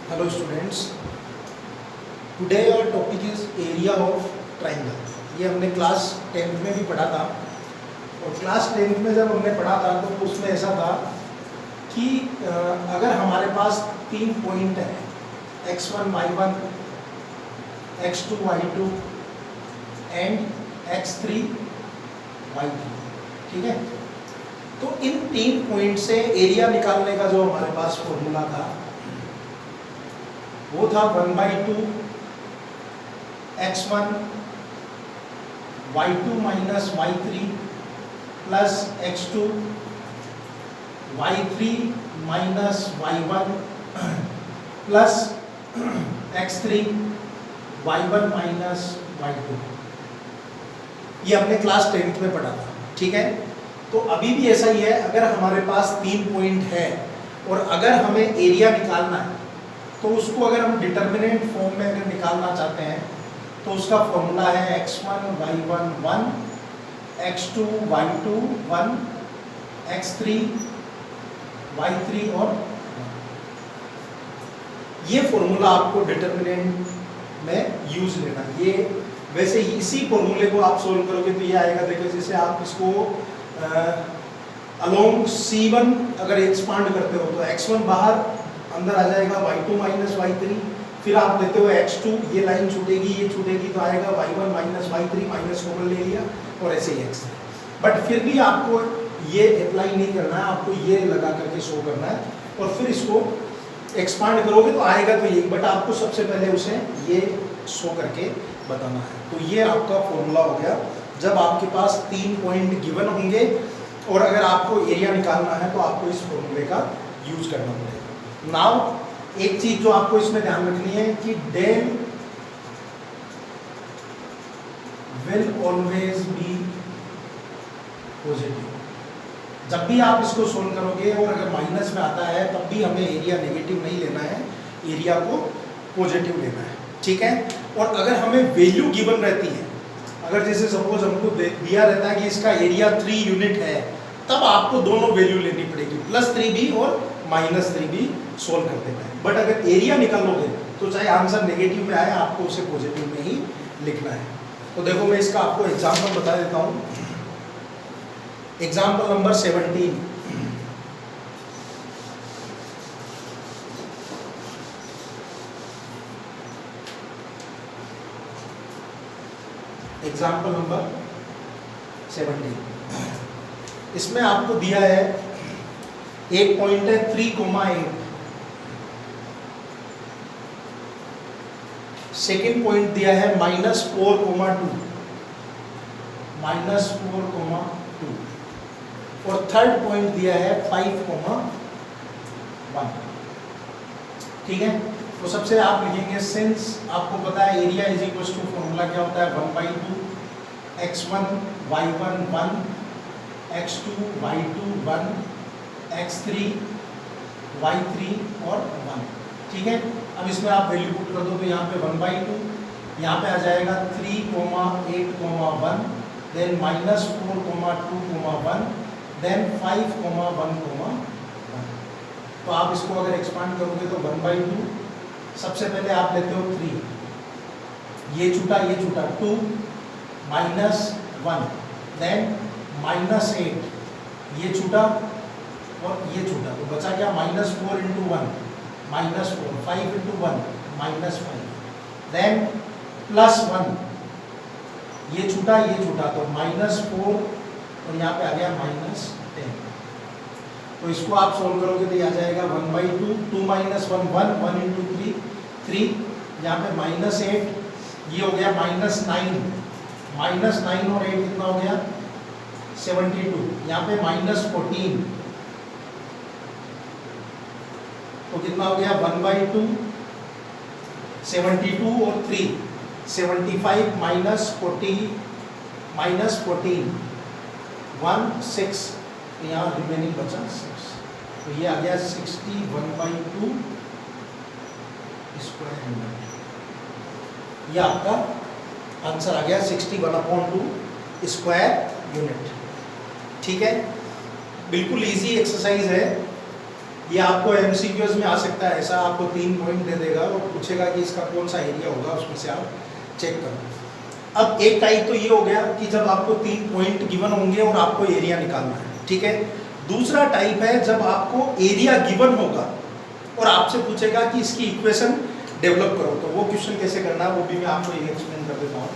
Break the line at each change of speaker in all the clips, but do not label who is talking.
Hello students, today our topic is area of triangle. ये हमने class 10th में भी पढ़ा था और क्लास 10th में जब हमने पढ़ा था तो उसमें ऐसा था कि अगर हमारे पास 3 पॉइंट है x1 y1 x2 y2 and x3 y3, ठीक है। तो इन 3 पॉइंट से एरिया निकालने का जो हमारे पास फॉर्मूला था वो था 1/2 x1 y2 minus y3 plus x2 y3 minus y1 plus x3 y1 minus y2। ये हमने क्लास 10th में पढ़ा था, ठीक है। तो अभी भी ऐसा ही है, अगर हमारे पास 3 पॉइंट है और अगर हमें एरिया निकालना है तो उसको अगर हम डिटर्मिनेंट फॉर्म में अगर निकालना चाहते हैं तो उसका फॉर्मूला है x1 y1 1, x2 y2 1, x3 y3 और 1। ये फॉर्मूला आपको डिटर्मिनेंट में यूज लेना। ये वैसे ही इसी फॉर्मूले को आप सोल्व करोगे तो ये आएगा, देखो जैसे आप इसको अलोंग C1 अगर एक्सपांड करते हो तो x1 बाहर अंदर आ जाएगा y2 माइनस y3, फिर आप लेते हो x2, ये लाइन छूटेगी ये छूटेगी तो आएगा y1 minus y3, minus common ले लिया और ऐसे ही x। बट फिर भी आपको ये अप्लाई नहीं करना है, आपको ये लगा करके शो करना है और फिर इसको एक्सपांड करोगे तो आएगा तो ये, बट आपको सबसे पहले उसे ये शो करके बताना है। तो ये आपका फॉर्मूला हो गया जब आपके पास 3 पॉइंट गिवन होंगे और अगर आपको एरिया निकालना है तो आपको इस फॉर्मूले का यूज करना पड़ेगा। नाउ एक चीज जो आपको इसमें ध्यान रखनी है कि they'll will always be positive. जब भी आप इसको सोल्व करोगे और अगर माइनस में आता है तब भी हमें एरिया नेगेटिव नहीं लेना है, एरिया को पॉजिटिव लेना है, ठीक है। और अगर हमें वैल्यू गिवन रहती है, अगर जैसे सपोज हमको दिया रहता है कि इसका एरिया 3 यूनिट है, तब आपको दोनों वैल्यू लेनी पड़ेगी, +3b और -3b सोल्व कर देना है। बट अगर एरिया निकालोगे तो चाहे आंसर नेगेटिव में आए आपको उसे पॉजिटिव में ही लिखना है। तो देखो मैं इसका आपको एग्जाम्पल बता देता हूँ। Example number 17। एग्जाम्पल नंबर 17, इसमें आपको दिया है एक पॉइंट है 3,8, सेकेंड पॉइंट दिया है -4,2, -4,2 और थर्ड पॉइंट दिया है 5,1, ठीक है। तो सबसे आप लिखेंगे सिंस आपको पता है area is equal to formula क्या होता है 1/2 x1 y1 1, x2 y2 1, x3 y3 और 1, ठीक है। अब इसमें आप वैल्यू पुट कर दो तो यहाँ पे 1/2, यहाँ पे आ जाएगा 3,8,1, देन -4,2,1, देन 5,1,1। तो आप इसको अगर एक्सपांड करोगे तो 1/2, सबसे पहले आप लेते हो 3, ये छूटा 2 -1, देन -8, ये छूटा और ये छूटा तो बचा क्या -4 × 1 -4, 5 × 1 -5, देन +1, ये छूटा तो -4 और यहाँ पे आ गया -10। तो इसको आप सोल्व करोगे तो ये आ जाएगा 1/2, 2 - 1 1, 1 × 3 3, यहाँ पे -8, ये हो गया -9, -9 और 8 कितना हो गया 72, यहाँ पे -14 तो कितना हो गया 1/2, 72 और 3 75 -14 1 6, तो यहाँ रिमेनिंग बचा 6, तो ये आ गया 61/2 स्क्वायर यूनिट। ये आपका आंसर आ गया 61/2 स्क्वायर यूनिट, ठीक है। बिल्कुल इजी एक्सरसाइज है ये आपको एमसीक्यूज में आ सकता है, ऐसा आपको 3 पॉइंट दे देगा और पूछेगा कि इसका कौन सा एरिया होगा, उसमें से आप चेक करो। अब एक टाइप तो ये हो गया कि जब आपको 3 पॉइंट गिवन होंगे और आपको एरिया निकालना है, ठीक है। दूसरा टाइप है जब आपको एरिया गिवन होगा और आपसे पूछेगा कि इसकी इक्वेशन डेवलप करो, तो वो क्वेश्चन कैसे करना है वो भी मैं आपको एक एक्सप्लेन कर देता हूँ।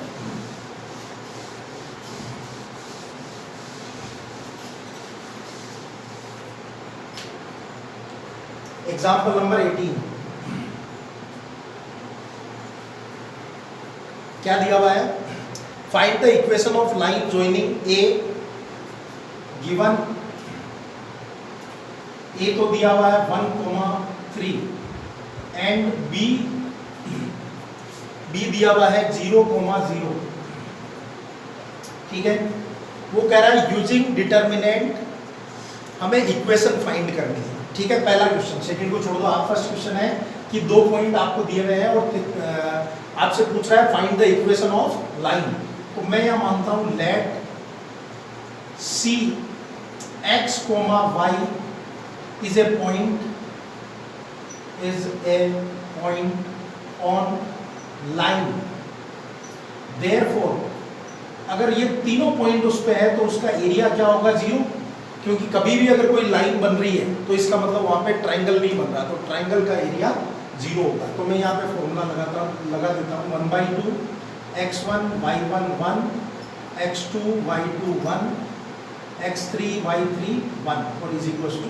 एग्जाम्पल नंबर 18 क्या दिया हुआ है, find the equation of line joining a given, a तो दिया हुआ है 1,3 एंड बी दिया हुआ है 0,0, ठीक है। वो कह रहा है यूजिंग डिटर्मिनेंट हमें इक्वेशन फाइंड करनी है, ठीक है। पहला क्वेश्चन, सेकंड को छोड़ दो, आप फर्स्ट क्वेश्चन है कि 2 पॉइंट आपको दिए हुए हैं और आपसे पूछ रहा है find the equation of line. तो मैं यह मानता हूं let see x, y is a point on line, therefore अगर ये तीनों पॉइंट उस पे है तो उसका एरिया क्या होगा, 0, क्योंकि कभी भी अगर कोई लाइन बन रही है तो इसका मतलब वहां पे ट्रायंगल नहीं बन रहा, तो ट्रायंगल का एरिया 0 होगा। तो मैं यहाँ पे फॉर्मूला लगा देता हूँ 1/2 x1 y1 1 x2 y2 1 x3 y3 1 और इज इक्वल टू 0।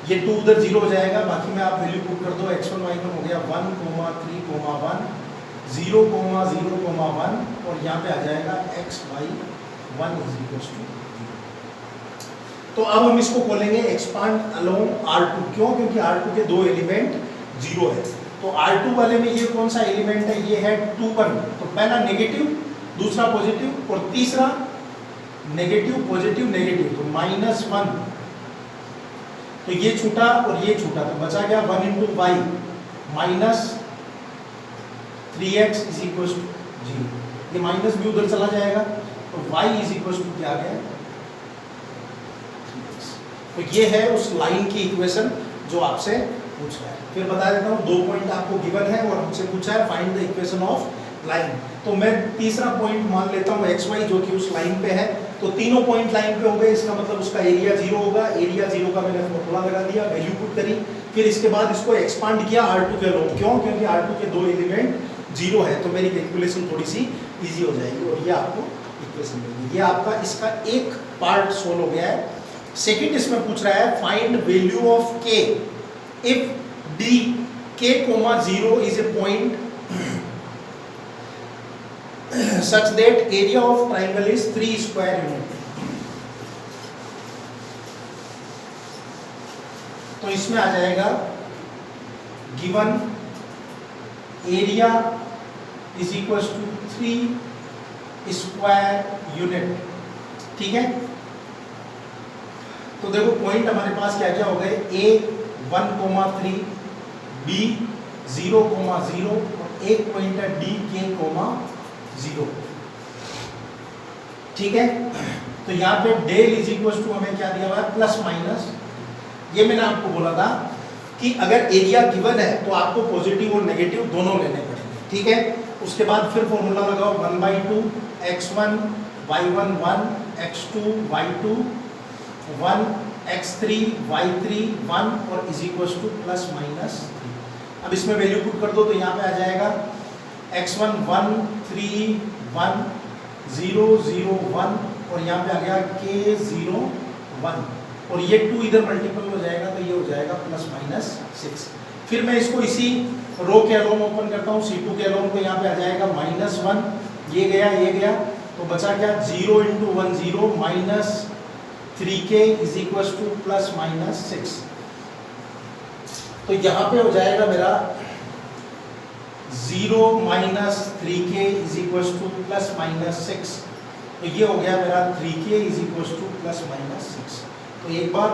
ये 2 उधर 0 हो जाएगा, बाकी में आप वैल्यू पुट कर दो, x1 y1 हो गया 1, 3, 1 0, 0, 1 और यहाँ पे आ जाएगा x y 1 is equal to 0। तो अब हम इसको खोलेंगे एक्सपांड अलोंग R2, क्यों, क्योंकि R2 के 2 एलिमेंट 0 है। तो R2 वाले में ये कौन सा एलिमेंट है, ये है 2 1, तो पहला नेगेटिव, दूसरा पॉजिटिव और तीसरा नेगेटिव पॉजिटिव नेगेटिव, तो -1, तो ये छूटा और ये छूटा, तो बचा गया 1 × y -3x is equal to 0। ये माइनस भी उधर चला जाएगा, तो y इज इक्वल टू क्या आ गया, 3x। तो ये है उस लाइन की इक्वेशन जो आपसे पूछ रहा है। फिर बता देता हूँ 2 पॉइंट आपको गिवन है और हमसे पूछा है find the equation of line. तो मैं तीसरा पॉइंट मान लेता हूँ xy जो कि उस लाइन पे है, तो तीनों पॉइंट लाइन पे हो गए, इसका मतलब उसका एरिया 0 होगा। एरिया 0 का मैंने फॉर्मूला लगा दिया, वैल्यू पुट करी, फिर इसके बाद इसको एक्सपांड किया R2 के लोग, क्यों, क्योंकि R2 के 2 एलिमेंट 0 है, तो मेरी कैलकुलेशन थोड़ी सी इजी हो जाएगी और ये आपको इक्वेशन मिलेगी। ये आपका इसका एक पार्ट सोल्व हो गया है। सेकंड इसमें पूछ रहा है find value of k if d k, 0 is a point such that area of triangle is 3 square unit। तो इसमें आ जाएगा given area is equals to 3 square unit, ठीक है। तो देखो पॉइंट हमारे पास क्या क्या हो गए, a 1,3, b 0,0 और एक पॉइंट है d k, 0, ठीक है। तो यहाँ पे डेल इज इक्वल टू हमें क्या दिया हुआ है, प्लस माइनस। ये मैंने आपको बोला था कि अगर एरिया गिवन है तो आपको पॉजिटिव और नेगेटिव दोनों लेने पड़ेंगे, ठीक है। उसके बाद फिर फॉर्मूला लगाओ 1/2 x1 y1 1 x2 y2 1 x3 y3 1 और is equal two plus minus 3। अब इसमें वैल्यू पुट कर दो, तो यहाँ पे आ जाएगा x1 1 3 1 0 0 1 और यहाँ पे आ गया k 0 1 और ये 2 इधर मल्टीपल हो जाएगा, तो ये हो जाएगा प्लस माइनस 6। फिर मैं इसको इसी रो के अलोन ओपन करता हूँ, C2 के अलोन, को यहाँ पे आ जाएगा -1, ये गया, तो बचा क्या 0 × 1 0 -3k is equal two plus minus 6। तो यहाँ पे हो जाएगा मेरा 0 - 3k is equal two plus minus 6। तो ये हो गया मेरा 3k is equal two plus minus 6। तो एक बार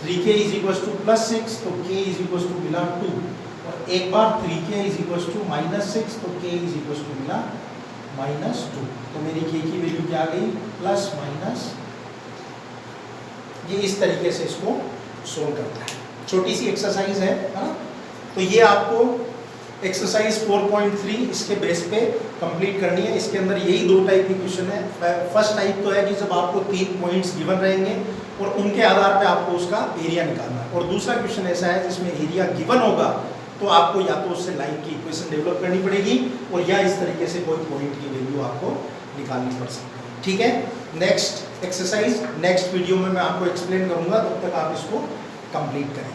3k is equal two plus 6, तो k इज इक्वल टू मिला 2 और एक बार 3k इज इक्वल टू -6, तो k इज इक्वल टू मिला -2। तो मेरी k की वैल्यू क्या आ गई, प्लस माइनस। ये इस तरीके से इसको सोल्व करता है। छोटी सी एक्सरसाइज है ना। तो ये आपको एक्सरसाइज 4.3 इसके बेस पे कंप्लीट करनी है। इसके अंदर यही दो टाइप की क्वेश्चन है। फर्स्ट टाइप तो है कि जब आपको 3 पॉइंट्स गिवन रहेंगे और उनके आधार पे आपको उसका एरिया निकालना है। और दूसरा क्वेश्चन ऐसा है जिसमें एरिया गिवन होगा तो आपको या तो उससे लाइन की इक्वेशन डेवलप करनी पड़ेगी और या इस तरीके से कोई पॉइंट की वैल्यू आपको निकालनी पड़ सकती है। ठीक है, नेक्स्ट एक्सरसाइज नेक्स्ट वीडियो में मैं आपको एक्सप्लेन करूंगा, तब तक आप इसको कंप्लीट करें।